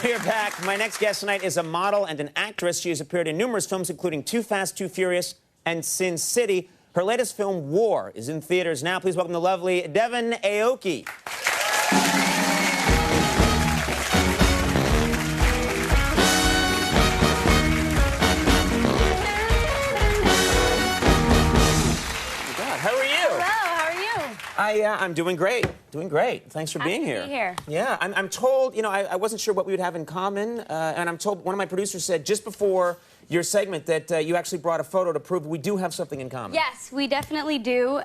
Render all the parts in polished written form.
We are back. My next guest tonight is a model and an actress. She has appeared in numerous films, including Too Fast, Too Furious, and Sin City. Her latest film, War, is in theaters now. Please welcome the lovely Devon Aoki. I'm doing great. Doing great. Thanks for being here. Happy to be here. Yeah, I'm told, you know, I wasn't sure what we would have in common, and I'm told one of my producers said just before your segment that you actually brought a photo to prove we do have something in common. Yes, we definitely do.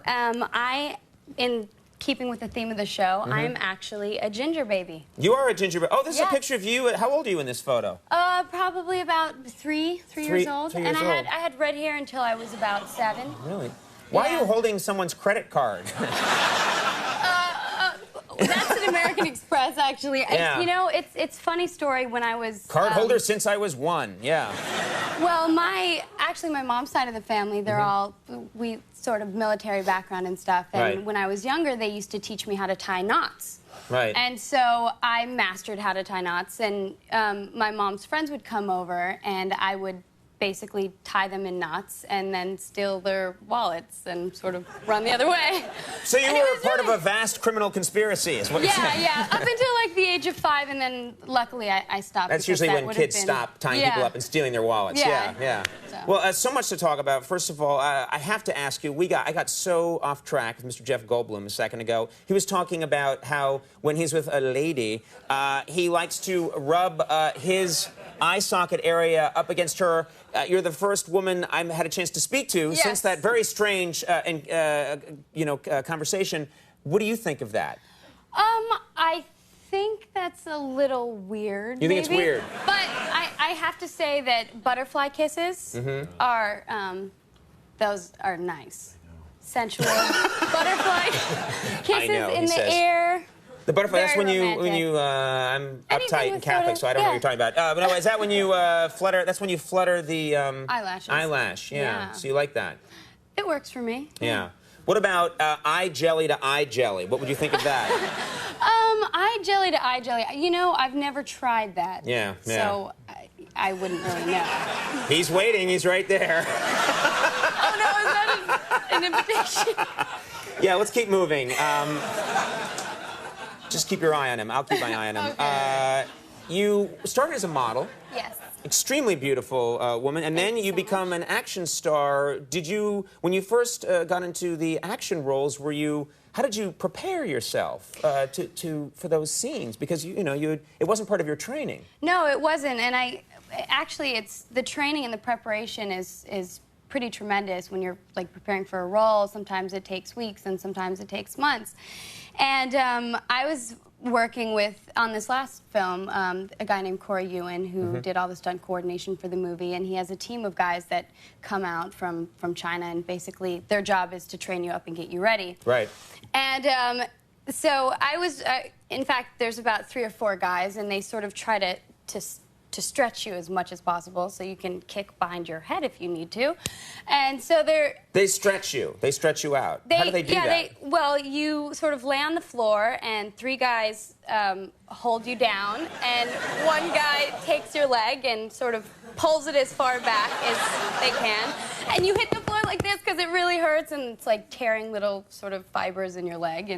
In keeping with the theme of the show, I'm actually a ginger baby. You are a ginger baby. Oh, this is Yes. a picture of you. How old are you in this photo? Probably about three years old. And I had red hair until I was about 7. Really? Why are you holding someone's credit card? That's an American Express, actually. Yeah. You know, it's a funny story. When I was card holder since I was 1. Yeah. Well, actually my mom's side of the family, they're all we sort of military background and stuff. And when I was younger, they used to teach me how to tie knots. Right. And so I mastered how to tie knots. And my mom's friends would come over, and I would basically tie them in knots and then steal their wallets and sort of run the other way. So you were part of a vast criminal conspiracy, is what you're saying? Yeah. Up until like the age of 5, and then luckily I stopped. That's usually when kids stop tying people up and stealing their wallets. Yeah. So. Well, so much to talk about. First of all, I have to ask you, I got so off track with Mr. Jeff Goldblum a second ago. He was talking about how when he's with a lady, he likes to rub his eye socket area up against her. You're the first woman I've had a chance to speak to since that very strange conversation. What do you think of that? I think that's a little weird. You think it's weird? But I have to say that butterfly kisses are, those are nice. Sensual butterfly kisses in the air. The butterfly, that's when I'm uptight and Catholic, so I don't know what you're talking about. But no, is that when you flutter, that's when you flutter the eyelashes. Eyelash, yeah. So you like that? It works for me. Yeah. What about eye jelly to eye jelly? What would you think of that? Eye jelly to eye jelly. You know, I've never tried that. Yeah. So I wouldn't really know. He's waiting, he's right there. Oh no, is that an invitation? Yeah, let's keep moving. Just keep your eye on him. I'll keep my eye on him. Okay. You started as a model. Yes. Extremely beautiful woman, and then you become an action star. Did you, when you first got into the action roles, how did you prepare yourself for those scenes? Because it wasn't part of your training. No, it wasn't, and it's the training and the preparation is pretty tremendous when you're like preparing for a role. Sometimes it takes weeks, and sometimes it takes months. And I was working on this last film, a guy named Corey Ewan, who did all the stunt coordination for the movie, and he has a team of guys that come out from China, and basically their job is to train you up and get you ready. Right. And so I was, in fact, there's about 3 or 4 guys, and they sort of try to stretch you as much as possible so you can kick behind your head if you need to. And so they stretch you. They stretch you out. How do they do that? Well, you sort of lay on the floor, and 3 guys hold you down, and 1 guy takes your leg and sort of pulls it as far back as they can. And you hit the floor like this because it really hurts, and it's like tearing little sort of fibers in your leg.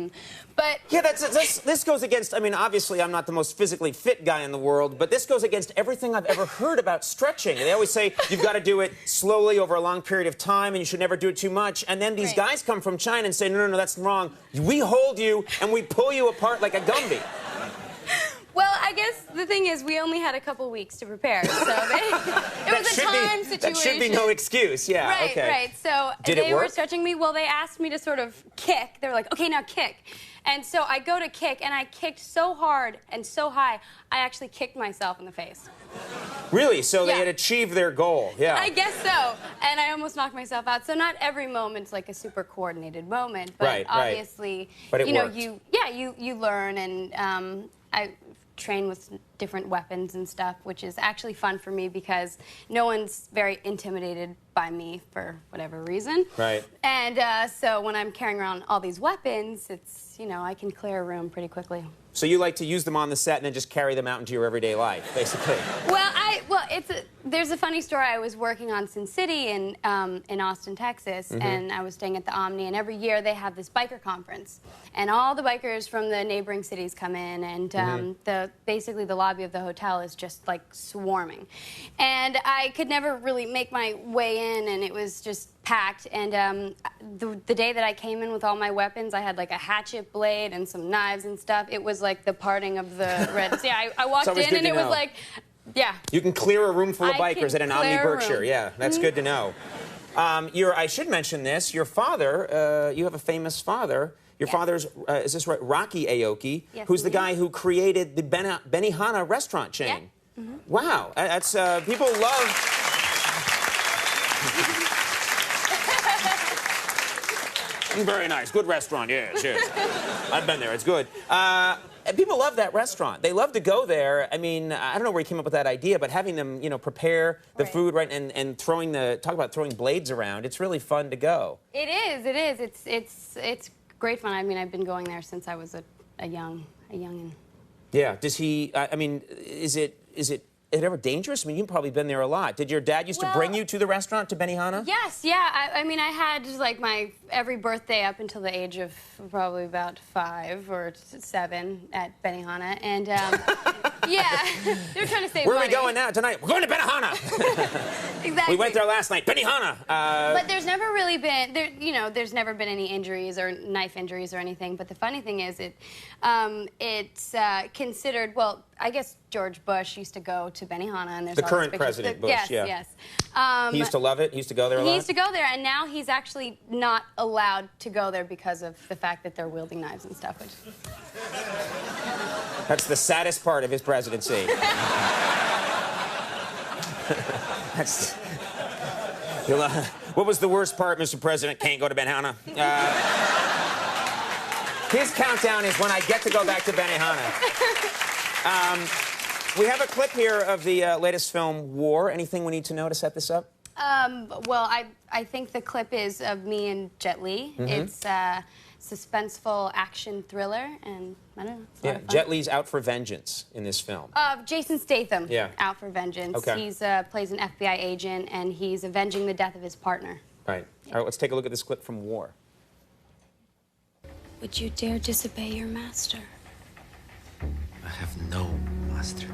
Yeah, this goes against, I mean, obviously I'm not the most physically fit guy in the world, but this goes against everything I've ever heard about stretching. They always say you've got to do it slowly over a long period of time, and you should never do it too much. And then these guys come from China and say, no, that's wrong. We hold you and we pull you apart like a Gumby. Well, I guess the thing is, we only had a couple weeks to prepare, so it was a time situation. That should be no excuse, yeah. Right. So they were stretching me. Well, they asked me to sort of kick. They were like, okay, now kick. And so I go to kick, and I kicked so hard and so high, I actually kicked myself in the face. Really? So they had achieved their goal, yeah. I guess so. And I almost knocked myself out. So not every moment's like a super coordinated moment, but obviously, but you learn, and train with different weapons and stuff, which is actually fun for me because no one's very intimidated by me for whatever reason. Right. And so when I'm carrying around all these weapons, it's, you know, I can clear a room pretty quickly. So you like to use them on the set and then just carry them out into your everyday life, basically. Well, there's a funny story. I was working on Sin City in Austin, Texas, and I was staying at the Omni, and every year they have this biker conference. And all the bikers from the neighboring cities come in, and basically the lobby of the hotel is just like swarming. And I could never really make my way in, and it was just packed. And the day that I came in with all my weapons, I had like a hatchet blade and some knives and stuff. It was like the parting of the Red Sea. I walked in and it was like, yeah. You can clear a room full of bikers at an Omni clear a Berkshire. room. Yeah, that's good to know. I should mention this. Your father, you have a famous father. Your father's, is this right, Rocky Aoki, who's the guy who created the Benihana restaurant chain. Yeah. Wow, that's, people love... Very nice, good restaurant, yes, yes. I've been there, it's good. And people love that restaurant. They love to go there. I mean, I don't know where he came up with that idea, but having them, you know, prepare the food, right, and throwing talk about throwing blades around, it's really fun to go. It is. It's great fun. I mean, I've been going there since I was a youngin'. Yeah. Does he? I mean, is it ever dangerous? I mean, you've probably been there a lot. Did your dad used to bring you to the restaurant, to Benihana? Yes, yeah. I mean, I had like my every birthday up until the age of probably about 5 or 7 at Benihana, and yeah, they were trying to save Where money. are we going now tonight? We're going to Benihana. Exactly. We went there last night. Benihana. But there's never really been there's never been any injuries or knife injuries or anything. But the funny thing is, it's considered, well, I guess George Bush used to go to Benihana, and there's the all current these pictures. President Bush. Yes, yeah. yes. He used to love it. He used to go there a lot. He used to go there, and now he's actually not allowed to go there because of the fact that they're wielding knives and stuff. That's the saddest part of his presidency. What was the worst part, Mr. President? Can't go to Benihana. His countdown is when I get to go back to Benihana. We have a clip here of the latest film, War. Anything we need to know to set this up? Well, I think the clip is of me and Jet Li. It's a suspenseful action thriller, and I don't know. It's a lot of fun. Jet Li's out for vengeance in this film. Jason Statham. Yeah. Out for vengeance. Okay. He's plays an FBI agent, and he's avenging the death of his partner. Right. All right. Let's take a look at this clip from War. Would you dare disobey your master? I have no master.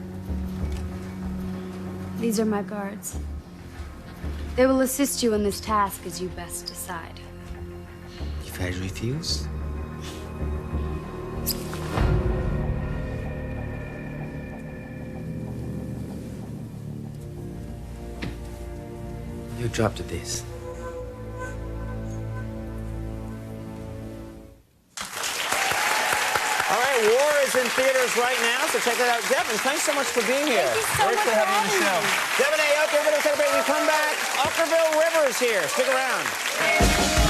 These are my guards. They will assist you in this task as you best decide. If I refuse? You dropped this. All right, War is in theaters right now, so check that out. Devon, thanks so much for being here. Thank you so much for having you on the show. Devon Aoki, everybody, take a break. We come back. Upperville River is here. Stick around.